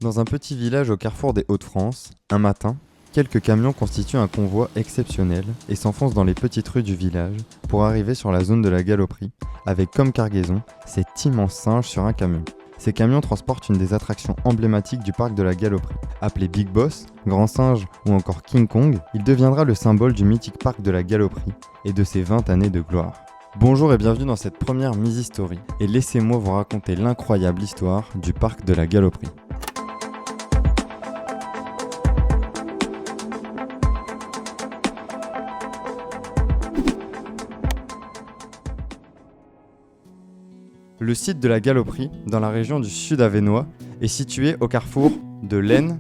Dans un petit village au carrefour des Hauts-de-France, un matin, quelques camions constituent un convoi exceptionnel et s'enfoncent dans les petites rues du village pour arriver sur la zone de la Galoperie, avec comme cargaison cet immense singe sur un camion. Ces camions transportent une des attractions emblématiques du parc de la Galoperie. Appelé Big Boss, Grand Singe ou encore King Kong, il deviendra le symbole du mythique parc de la Galoperie et de ses 20 années de gloire. Bonjour et bienvenue dans cette première Mise-History, et laissez-moi vous raconter l'incroyable histoire du parc de la Galoperie. Le site de la Galoperie, dans la région du Sud-Avesnois, est situé au carrefour de l'Aisne,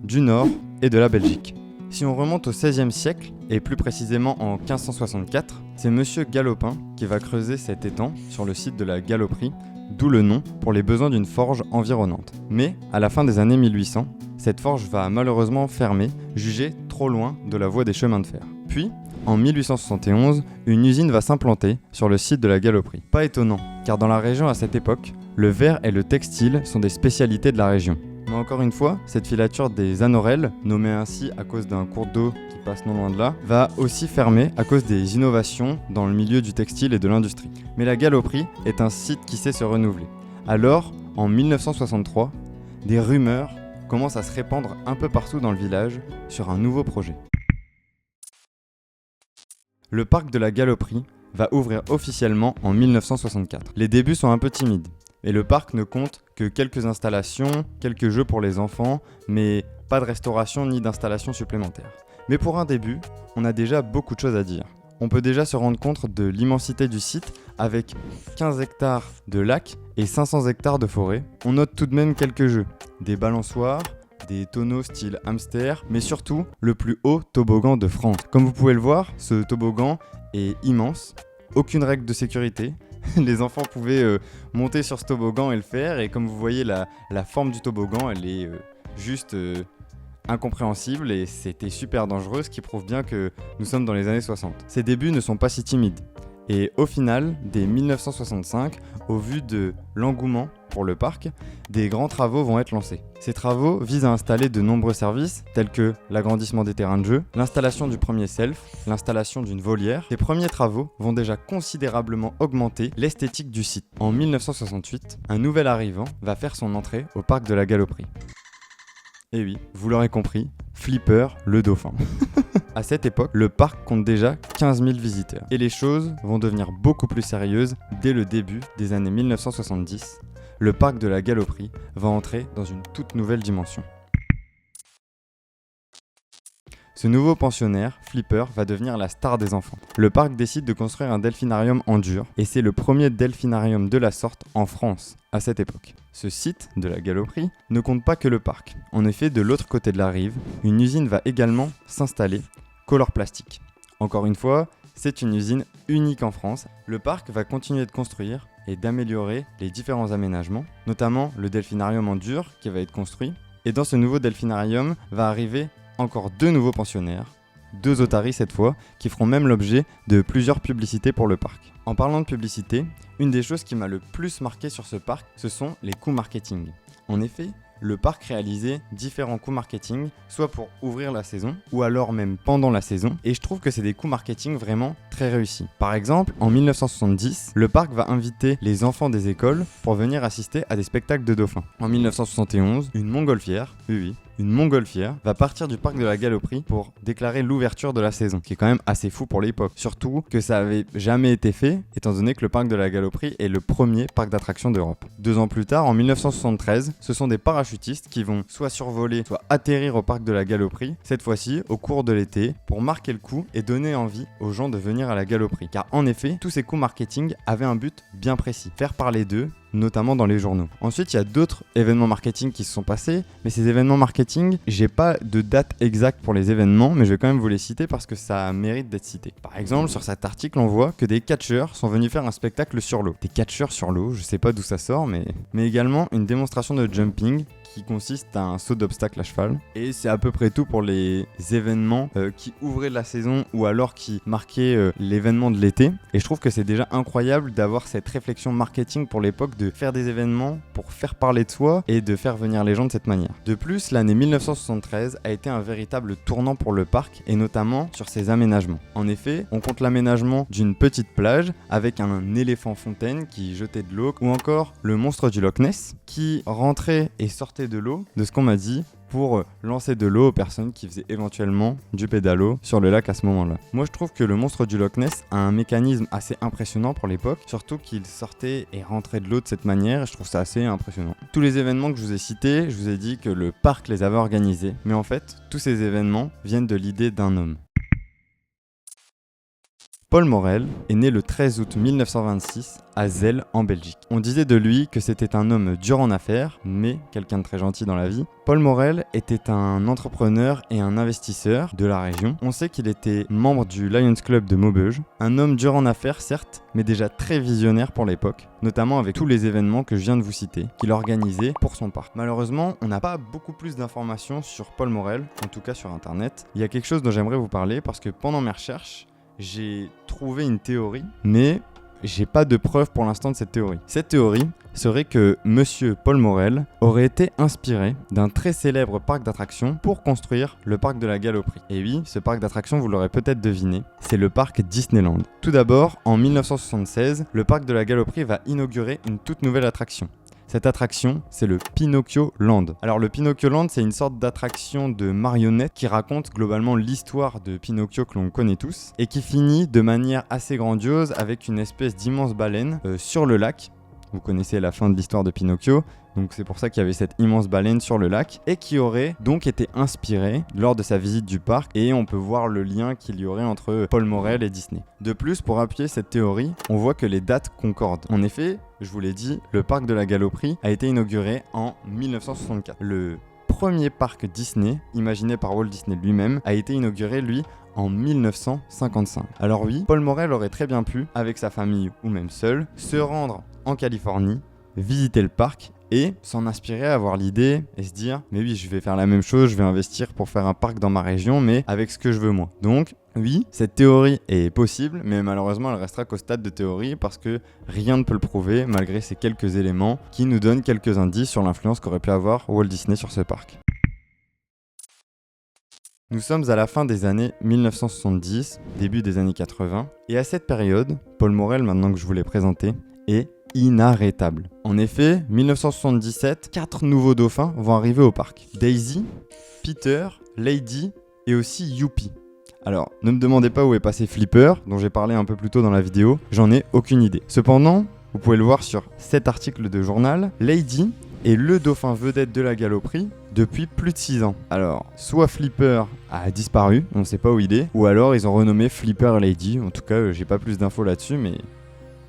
du Nord et de la Belgique. Si on remonte au XVIe siècle, et plus précisément en 1564, c'est Monsieur Galopin qui va creuser cet étang sur le site de la Galoperie, d'où le nom pour les besoins d'une forge environnante. Mais, à la fin des années 1800, cette forge va malheureusement fermer, jugée trop loin de la voie des chemins de fer. Puis, en 1871, une usine va s'implanter sur le site de la Galoperie. Pas étonnant, car dans la région à cette époque, le verre et le textile sont des spécialités de la région. Mais encore une fois, cette filature des Anorelles, nommée ainsi à cause d'un cours d'eau qui passe non loin de là, va aussi fermer à cause des innovations dans le milieu du textile et de l'industrie. Mais la Galoperie est un site qui sait se renouveler. Alors, en 1963, des rumeurs commencent à se répandre un peu partout dans le village sur un nouveau projet. Le parc de la Galoperie va ouvrir officiellement en 1964. Les débuts sont un peu timides, et le parc ne compte que quelques installations, quelques jeux pour les enfants, mais pas de restauration ni d'installation supplémentaire. Mais pour un début, on a déjà beaucoup de choses à dire. On peut déjà se rendre compte de l'immensité du site avec 15 hectares de lacs et 500 hectares de forêt. On note tout de même quelques jeux, des balançoires, des tonneaux style hamster, mais surtout le plus haut toboggan de France. Comme vous pouvez le voir, ce toboggan est immense, aucune règle de sécurité. Les enfants pouvaient monter sur ce toboggan et le faire, et comme vous voyez la forme du toboggan, elle est juste incompréhensible, et c'était super dangereux, ce qui prouve bien que nous sommes dans les années 60. Ces débuts ne sont pas si timides, et au final, dès 1965, au vu de l'engouement pour le parc, des grands travaux vont être lancés. Ces travaux visent à installer de nombreux services, tels que l'agrandissement des terrains de jeu, l'installation du premier self, l'installation d'une volière. Ces premiers travaux vont déjà considérablement augmenter l'esthétique du site. En 1968, un nouvel arrivant va faire son entrée au parc de la Galoperie. Et oui, vous l'aurez compris, Flipper le dauphin. À cette époque, le parc compte déjà 15 000 visiteurs. Et les choses vont devenir beaucoup plus sérieuses dès le début des années 1970. Le parc de la Galoperie va entrer dans une toute nouvelle dimension. Ce nouveau pensionnaire, Flipper, va devenir la star des enfants. Le parc décide de construire un delphinarium en dur, et c'est le premier delphinarium de la sorte en France à cette époque. Ce site de la Galoperie ne compte pas que le parc. En effet, de l'autre côté de la rive, une usine va également s'installer, Color Plastic. Encore une fois, c'est une usine unique en France. Le parc va continuer de construire et d'améliorer les différents aménagements, notamment le delphinarium en dur qui va être construit. Et dans ce nouveau delphinarium va arriver encore 2 nouveaux pensionnaires, 2 otaries cette fois, qui feront même l'objet de plusieurs publicités pour le parc. En parlant de publicité, une des choses qui m'a le plus marqué sur ce parc, ce sont les coûts marketing. En effet, le parc réalisait différents coûts marketing, soit pour ouvrir la saison, ou alors même pendant la saison, et je trouve que c'est des coûts marketing vraiment très réussis. Par exemple, en 1970, le parc va inviter les enfants des écoles pour venir assister à des spectacles de dauphins. En 1971, une montgolfière, une montgolfière va partir du parc de la Galoperie pour déclarer l'ouverture de la saison, qui est quand même assez fou pour l'époque. Surtout que ça avait jamais été fait, étant donné que le parc de la Galoperie est le premier parc d'attractions d'Europe. 2 ans plus tard, en 1973, ce sont des parachutistes qui vont soit survoler, soit atterrir au parc de la Galoperie, cette fois-ci au cours de l'été, pour marquer le coup et donner envie aux gens de venir à la Galoperie. Car en effet, tous ces coups marketing avaient un but bien précis, faire parler d'eux, notamment dans les journaux. Ensuite, il y a d'autres événements marketing qui se sont passés, mais ces événements marketing, j'ai pas de date exacte pour les événements, mais je vais quand même vous les citer parce que ça mérite d'être cité. Par exemple, sur cet article, on voit que des catcheurs sont venus faire un spectacle sur l'eau. Des catcheurs sur l'eau, je sais pas d'où ça sort, mais également une démonstration de jumping qui consiste à un saut d'obstacle à cheval. Et c'est à peu près tout pour les événements qui ouvraient la saison ou alors qui marquaient l'événement de l'été. Et je trouve que c'est déjà incroyable d'avoir cette réflexion marketing pour l'époque de faire des événements pour faire parler de soi et de faire venir les gens de cette manière. De plus, l'année 1973 a été un véritable tournant pour le parc et notamment sur ses aménagements. En effet, on compte l'aménagement d'une petite plage avec un éléphant fontaine qui jetait de l'eau ou encore le monstre du Loch Ness qui rentrait et sortait de l'eau, de ce qu'on m'a dit, pour lancer de l'eau aux personnes qui faisaient éventuellement du pédalo sur le lac à ce moment-là. Moi je trouve que le monstre du Loch Ness a un mécanisme assez impressionnant pour l'époque, surtout qu'il sortait et rentrait de l'eau de cette manière, et je trouve ça assez impressionnant. Tous les événements que je vous ai cités, je vous ai dit que le parc les avait organisés, mais en fait, tous ces événements viennent de l'idée d'un homme. Paul Morel est né le 13 août 1926 à Zell en Belgique. On disait de lui que c'était un homme dur en affaires, mais quelqu'un de très gentil dans la vie. Paul Morel était un entrepreneur et un investisseur de la région. On sait qu'il était membre du Lions Club de Maubeuge, un homme dur en affaires certes, mais déjà très visionnaire pour l'époque, notamment avec tous les événements que je viens de vous citer, qu'il organisait pour son parc. Malheureusement, on n'a pas beaucoup plus d'informations sur Paul Morel, en tout cas sur internet. Il y a quelque chose dont j'aimerais vous parler parce que pendant mes recherches, j'ai trouvé une théorie, mais j'ai pas de preuve pour l'instant de cette théorie. Cette théorie serait que Monsieur Paul Morel aurait été inspiré d'un très célèbre parc d'attractions pour construire le parc de la Galoperie. Et oui, ce parc d'attractions, vous l'aurez peut-être deviné, c'est le parc Disneyland. Tout d'abord, en 1976, le parc de la Galoperie va inaugurer une toute nouvelle attraction. Cette attraction, c'est le Pinocchio Land. Alors le Pinocchio Land, c'est une sorte d'attraction de marionnettes qui raconte globalement l'histoire de Pinocchio que l'on connaît tous et qui finit de manière assez grandiose avec une espèce d'immense baleine sur le lac. Vous connaissez la fin de l'histoire de Pinocchio, donc c'est pour ça qu'il y avait cette immense baleine sur le lac et qui aurait donc été inspirée lors de sa visite du parc, et on peut voir le lien qu'il y aurait entre Paul Morel et Disney. De plus, pour appuyer cette théorie, on voit que les dates concordent. En effet, je vous l'ai dit, le parc de la Galoperie a été inauguré en 1964. Le premier parc Disney, imaginé par Walt Disney lui-même, a été inauguré, lui, en 1955. Alors oui, Paul Morel aurait très bien pu, avec sa famille ou même seul, se rendre en Californie, visiter le parc et s'en inspirer, avoir l'idée et se dire mais oui, je vais faire la même chose, je vais investir pour faire un parc dans ma région, mais avec ce que je veux moi. Donc oui, cette théorie est possible, mais malheureusement elle restera qu'au stade de théorie parce que rien ne peut le prouver malgré ces quelques éléments qui nous donnent quelques indices sur l'influence qu'aurait pu avoir Walt Disney sur ce parc. Nous sommes à la fin des années 1970, début des années 80, et à cette période, Paul Morel, maintenant que je vous l'ai présenté, est inarrêtable. En effet, 1977, 4 nouveaux dauphins vont arriver au parc. Daisy, Peter, Lady et aussi Youpi. Alors, ne me demandez pas où est passé Flipper, dont j'ai parlé un peu plus tôt dans la vidéo, j'en ai aucune idée. Cependant, vous pouvez le voir sur cet article de journal, Lady est le dauphin vedette de la Galoperie depuis plus de 6 ans. Alors, soit Flipper a disparu, on ne sait pas où il est, ou alors ils ont renommé Flipper Lady. En tout cas, j'ai pas plus d'infos là-dessus, mais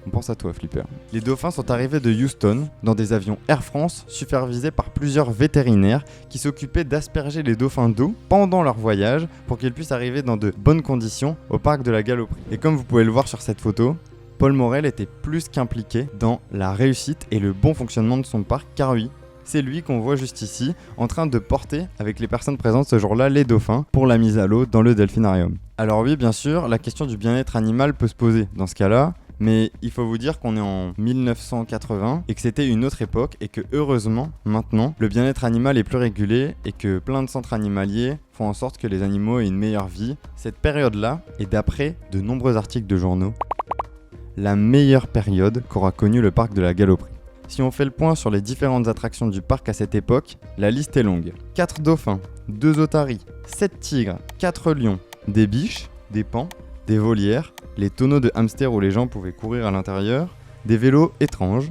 on pense à toi, Flipper. Les dauphins sont arrivés de Houston dans des avions Air France supervisés par plusieurs vétérinaires qui s'occupaient d'asperger les dauphins d'eau pendant leur voyage pour qu'ils puissent arriver dans de bonnes conditions au parc de la Galoperie. Et comme vous pouvez le voir sur cette photo, Paul Morel était plus qu'impliqué dans la réussite et le bon fonctionnement de son parc, car oui, c'est lui qu'on voit juste ici, en train de porter, avec les personnes présentes ce jour-là, les dauphins pour la mise à l'eau dans le delphinarium. Alors oui, bien sûr, la question du bien-être animal peut se poser dans ce cas-là, mais il faut vous dire qu'on est en 1980 et que c'était une autre époque et que heureusement, maintenant, le bien-être animal est plus régulé et que plein de centres animaliers font en sorte que les animaux aient une meilleure vie. Cette période-là est, d'après de nombreux articles de journaux, la meilleure période qu'aura connue le parc de la Galoperie. Si on fait le point sur les différentes attractions du parc à cette époque, la liste est longue. 4 dauphins, 2 otaries, 7 tigres, 4 lions, des biches, des paons, des volières, les tonneaux de hamster où les gens pouvaient courir à l'intérieur, des vélos étranges,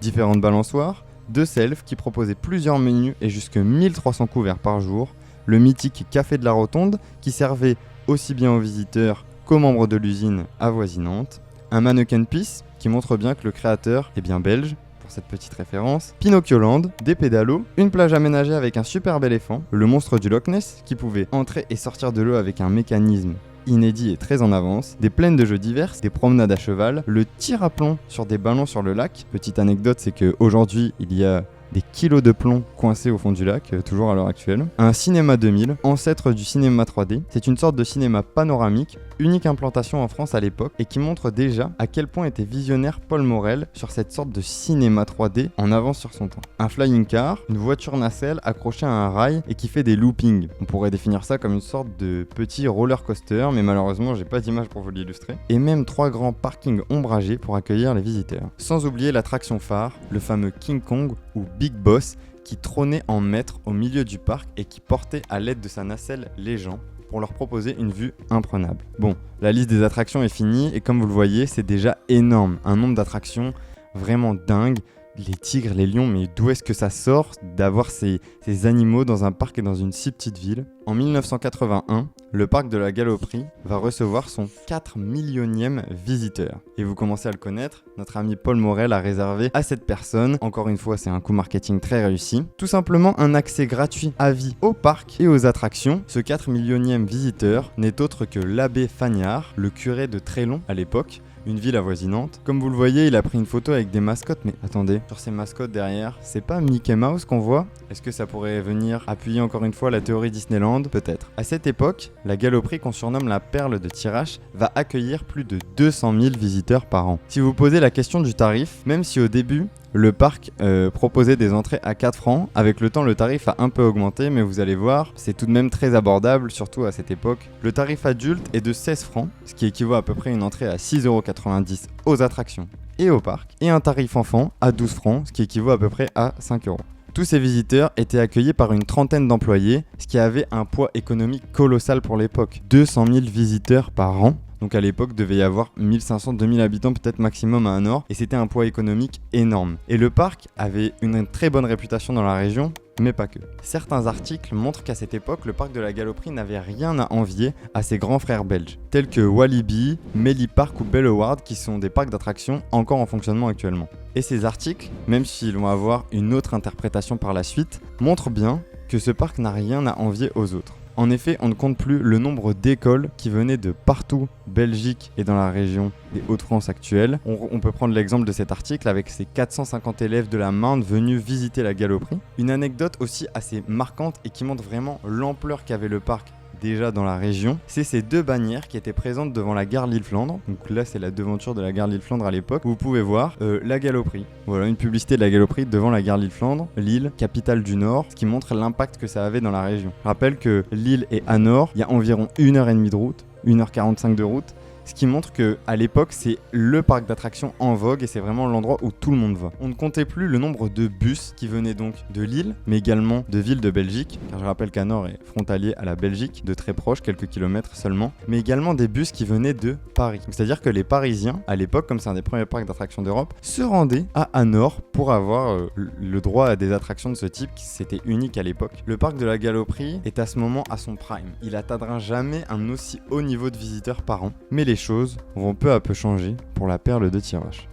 différentes balançoires, 2 selfs qui proposaient plusieurs menus et jusque 1300 couverts par jour, le mythique café de la Rotonde qui servait aussi bien aux visiteurs qu'aux membres de l'usine avoisinante, un mannequin piece qui montre bien que le créateur est bien belge, pour cette petite référence, Pinocchio Land, des pédalos, une plage aménagée avec un superbe éléphant, le monstre du Loch Ness qui pouvait entrer et sortir de l'eau avec un mécanisme inédit et très en avance, des plaines de jeux divers, des promenades à cheval, le tir à plomb sur des ballons sur le lac. Petite anecdote, c'est qu'aujourd'hui il y a des kilos de plomb coincés au fond du lac, toujours à l'heure actuelle. Un cinéma 2000, ancêtre du cinéma 3D. C'est une sorte de cinéma panoramique, unique implantation en France à l'époque, et qui montre déjà à quel point était visionnaire Paul Morel sur cette sorte de cinéma 3D en avance sur son temps. Un flying car, une voiture nacelle accrochée à un rail et qui fait des loopings. On pourrait définir ça comme une sorte de petit roller coaster, mais malheureusement j'ai pas d'image pour vous l'illustrer. Et même 3 grands parkings ombragés pour accueillir les visiteurs. Sans oublier l'attraction phare, le fameux King Kong ou Big Boss, qui trônait en maître au milieu du parc et qui portait à l'aide de sa nacelle les gens pour leur proposer une vue imprenable. Bon, la liste des attractions est finie et comme vous le voyez, c'est déjà énorme. Un nombre d'attractions vraiment dingue. Les tigres, les lions, mais d'où est-ce que ça sort d'avoir ces animaux dans un parc et dans une si petite ville? En 1981, le parc de la Galoperie va recevoir son 4 millionième visiteur. Et vous commencez à le connaître, notre ami Paul Morel a réservé à cette personne, encore une fois c'est un coup marketing très réussi, tout simplement un accès gratuit à vie au parc et aux attractions. Ce 4 millionième visiteur n'est autre que l'abbé Fagnard, le curé de Trélon à l'époque, une ville avoisinante. Comme vous le voyez, il a pris une photo avec des mascottes, mais attendez, sur ces mascottes derrière, c'est pas Mickey Mouse qu'on voit? Est-ce que ça pourrait venir appuyer encore une fois la théorie Disneyland? Peut-être. À cette époque, la Galoperie qu'on surnomme la perle de Thiérache va accueillir plus de 200 000 visiteurs par an. Si vous posez la question du tarif, même si au début, le parc proposait des entrées à 4 francs. Avec le temps, le tarif a un peu augmenté, mais vous allez voir, c'est tout de même très abordable, surtout à cette époque. Le tarif adulte est de 16 francs, ce qui équivaut à peu près à une entrée à 6,90 € aux attractions et au parc, et un tarif enfant à 12 francs, ce qui équivaut à peu près à 5 €. Tous ces visiteurs étaient accueillis par une trentaine d'employés, ce qui avait un poids économique colossal pour l'époque. 200 000 visiteurs par an. Donc à l'époque, devait y avoir 1500-2000 habitants peut-être maximum à Anor, et c'était un poids économique énorme. Et le parc avait une très bonne réputation dans la région, mais pas que. Certains articles montrent qu'à cette époque, le parc de la Galoperie n'avait rien à envier à ses grands frères belges, tels que Walibi, Melly Park ou Belleward, qui sont des parcs d'attractions encore en fonctionnement actuellement. Et ces articles, même s'ils vont avoir une autre interprétation par la suite, montrent bien que ce parc n'a rien à envier aux autres. En effet, on ne compte plus le nombre d'écoles qui venaient de partout, Belgique et dans la région des Hauts-de-France actuelle. On peut prendre l'exemple de cet article avec ces 450 élèves de la Marne venus visiter la Galoperie. Une anecdote aussi assez marquante et qui montre vraiment l'ampleur qu'avait le parc déjà dans la région, c'est ces 2 bannières qui étaient présentes devant la gare Lille-Flandre. Donc là, c'est la devanture de la gare Lille-Flandre à l'époque. Vous pouvez voir la Galoperie. Voilà, une publicité de la Galoperie devant la gare Lille-Flandre, Lille, capitale du Nord, ce qui montre l'impact que ça avait dans la région. Je rappelle que Lille et Anor, il y a environ 1h30 de route, 1h45 de route, ce qui montre qu'à l'époque, c'est le parc d'attractions en vogue et c'est vraiment l'endroit où tout le monde va. On ne comptait plus le nombre de bus qui venaient donc de Lille, mais également de villes de Belgique, car je rappelle qu'Anor est frontalier à la Belgique, de très proche, quelques kilomètres seulement, mais également des bus qui venaient de Paris. C'est-à-dire que les Parisiens, à l'époque, comme c'est un des premiers parcs d'attractions d'Europe, se rendaient à Anor pour avoir le droit à des attractions de ce type, qui c'était unique à l'époque. Le parc de la Galoperie est à ce moment à son prime. Il atteindra jamais un aussi haut niveau de visiteurs par an, mais les choses vont peu à peu changer pour la perle de Thiérache.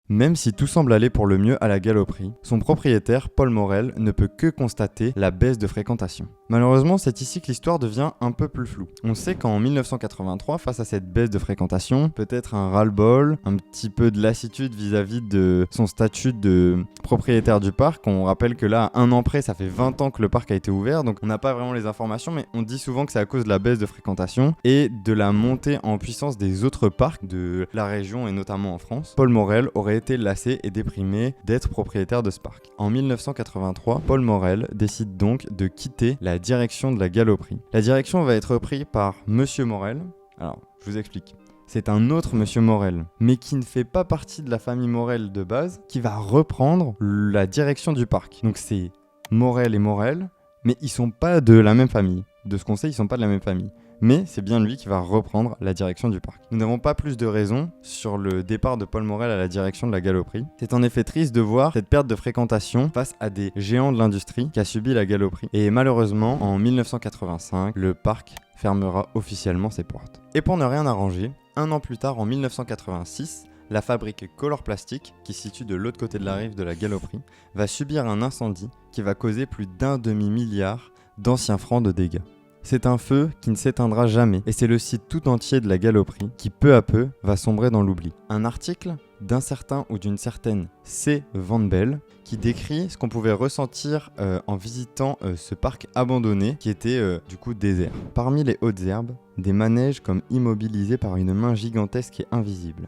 Même si tout semble aller pour le mieux à la Galoperie, son propriétaire, Paul Morel, ne peut que constater la baisse de fréquentation. Malheureusement, c'est ici que l'histoire devient un peu plus floue. On sait qu'en 1983, face à cette baisse de fréquentation, peut-être un ras-le-bol, un petit peu de lassitude vis-à-vis de son statut de propriétaire du parc. On rappelle que là, 1 an près, ça fait 20 ans que le parc a été ouvert, donc on n'a pas vraiment les informations, mais on dit souvent que c'est à cause de la baisse de fréquentation et de la montée en puissance des autres parcs de la région et notamment en France. Paul Morel aurait été lassé et déprimé d'être propriétaire de ce parc. En 1983, Paul Morel décide donc de quitter la direction de la Galoperie. La direction va être reprise par Monsieur Morel. Alors, je vous explique. C'est un autre Monsieur Morel, mais qui ne fait pas partie de la famille Morel de base, qui va reprendre la direction du parc. Donc c'est Morel et Morel, mais ils sont pas de la même famille. De ce qu'on sait, ils sont pas de la même famille. Mais c'est bien lui qui va reprendre la direction du parc. Nous n'avons pas plus de raisons sur le départ de Paul Morel à la direction de la Galoperie. C'est en effet triste de voir cette perte de fréquentation face à des géants de l'industrie qu'a subi la Galoperie. Et malheureusement, en 1985, le parc fermera officiellement ses portes. Et pour ne rien arranger, 1 an plus tard, en 1986, la fabrique Color Plastic, qui se situe de l'autre côté de la rive de la Galoperie, va subir un incendie qui va causer plus d'1 demi-milliard d'anciens francs de dégâts. C'est un feu qui ne s'éteindra jamais et c'est le site tout entier de la Galoperie qui peu à peu va sombrer dans l'oubli. Un article d'un certain ou d'une certaine C. Van Belle, qui décrit ce qu'on pouvait ressentir en visitant ce parc abandonné qui était du coup désert. Parmi les hautes herbes, des manèges comme immobilisés par une main gigantesque et invisible.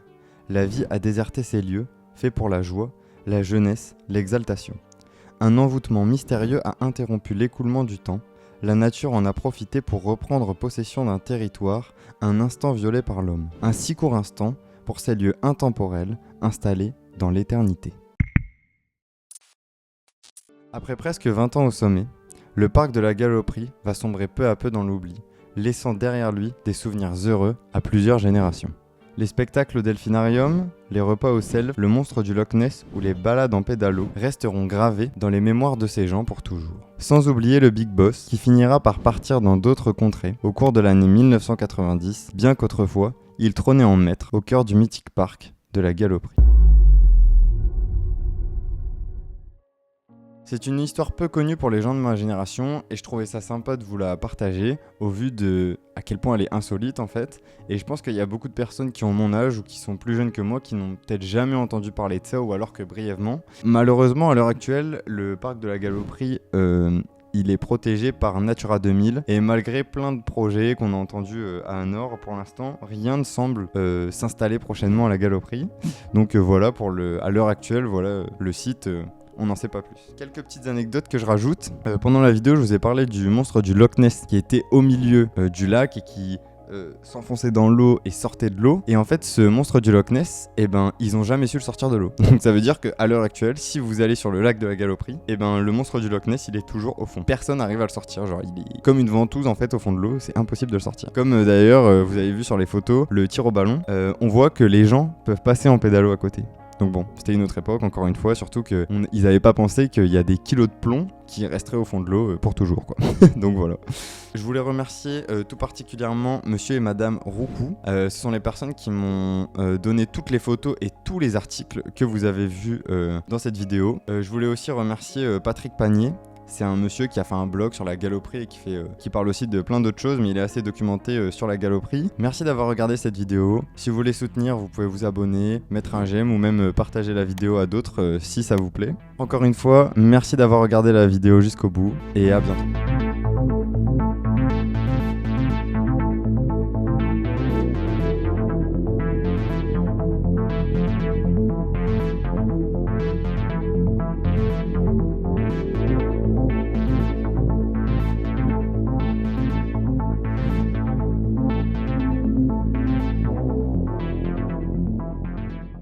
La vie a déserté ces lieux, faits pour la joie, la jeunesse, l'exaltation. Un envoûtement mystérieux a interrompu l'écoulement du temps. La nature en a profité pour reprendre possession d'un territoire, un instant violé par l'homme. Un si court instant pour ces lieux intemporels installés dans l'éternité. Après presque 20 ans au sommet, le parc de la Galoperie va sombrer peu à peu dans l'oubli, laissant derrière lui des souvenirs heureux à plusieurs générations. Les spectacles au delphinarium, les repas au sel, le monstre du Loch Ness ou les balades en pédalo resteront gravés dans les mémoires de ces gens pour toujours. Sans oublier le Big Boss qui finira par partir dans d'autres contrées au cours de l'année 1990, bien qu'autrefois, il trônait en maître au cœur du mythique parc de la Galoperie. C'est une histoire peu connue pour les gens de ma génération et je trouvais ça sympa de vous la partager au vu de à quel point elle est insolite en fait. Et je pense qu'il y a beaucoup de personnes qui ont mon âge ou qui sont plus jeunes que moi qui n'ont peut-être jamais entendu parler de ça ou alors que brièvement. Malheureusement à l'heure actuelle, le parc de la Galoperie il est protégé par Natura 2000 et malgré plein de projets qu'on a entendus à Nord pour l'instant, rien ne semble s'installer prochainement à la Galoperie. Donc voilà, à l'heure actuelle, voilà le site... on n'en sait pas plus. Quelques petites anecdotes que je rajoute. Pendant la vidéo, je vous ai parlé du monstre du Loch Ness qui était au milieu du lac et qui s'enfonçait dans l'eau et sortait de l'eau. Et en fait, ce monstre du Loch Ness, ils ont jamais su le sortir de l'eau. Donc ça veut dire qu'à l'heure actuelle, si vous allez sur le lac de la Galoperie, le monstre du Loch Ness, il est toujours au fond. Personne n'arrive à le sortir. Genre, il est comme une ventouse en fait au fond de l'eau. C'est impossible de le sortir. Comme d'ailleurs, vous avez vu sur les photos, le tir au ballon, on voit que les gens peuvent passer en pédalo à côté. Donc bon, c'était une autre époque, encore une fois, surtout qu'ils n'avaient pas pensé qu'il y a des kilos de plomb qui resteraient au fond de l'eau pour toujours, quoi. Donc voilà. Je voulais remercier tout particulièrement monsieur et madame Roucou. Ce sont les personnes qui m'ont donné toutes les photos et tous les articles que vous avez vus dans cette vidéo. Je voulais aussi remercier Patrick Panier. C'est un monsieur qui a fait un blog sur la Galoperie et qui parle aussi de plein d'autres choses, mais il est assez documenté sur la Galoperie. Merci d'avoir regardé cette vidéo. Si vous voulez soutenir, vous pouvez vous abonner, mettre un j'aime ou même partager la vidéo à d'autres si ça vous plaît. Encore une fois, merci d'avoir regardé la vidéo jusqu'au bout et à bientôt.